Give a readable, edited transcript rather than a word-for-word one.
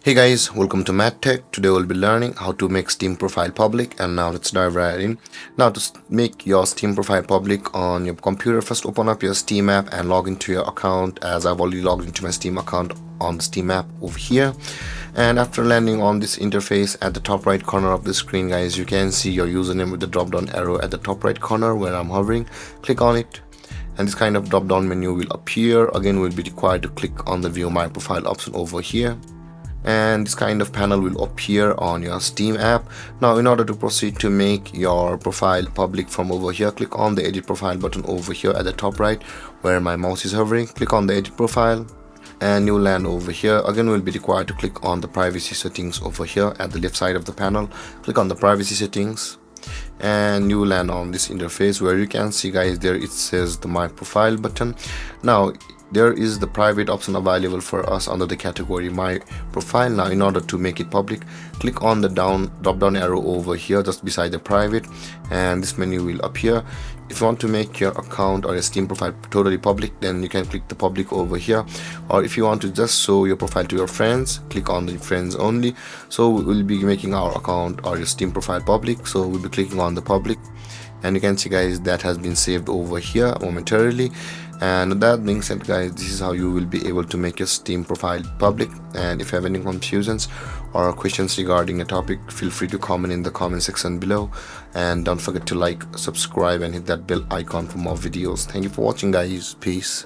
Hey guys, welcome to MadTech. Today we'll be learning how to make Steam profile public, and now let's dive right in. Now to make your Steam profile public on your computer, first open up your Steam app and log into your account, as I've already logged into my Steam account on the Steam app over here. And after landing on this interface, at the top right corner of the screen guys, you can see your username with the drop down arrow at the top right corner where I'm hovering. Click on it and this kind of drop down menu will appear. Again, we'll be required to click on the view my profile option over here, and this kind of panel will appear on your Steam app. Now in order to proceed to make your profile public from over here, click on the edit profile button over here at the top right where my mouse is hovering. Click on the edit profile and you'll land over here. Again, we'll be required to click on the privacy settings over here at the left side of the panel. Click on the privacy settings and you land on this interface where you can see guys, there it says the my profile button. Now there is the private option available for us under the category my profile. Now in order to make it public, click on the drop down arrow over here just beside the private and this menu will appear. If you want to make your account or your Steam profile totally public, then you can click the public over here, or if you want to just show your profile to your friends, click on the friends only. So we'll be making our account or your Steam profile public, so we'll be clicking on the public and you can see guys that has been saved over here momentarily. And that being said guys, this is how you will be able to make your Steam profile public. And if you have any confusions or questions regarding a topic, feel free to comment in the comment section below, and don't forget to like, subscribe and hit that bell icon for more videos. Thank you for watching guys. Peace.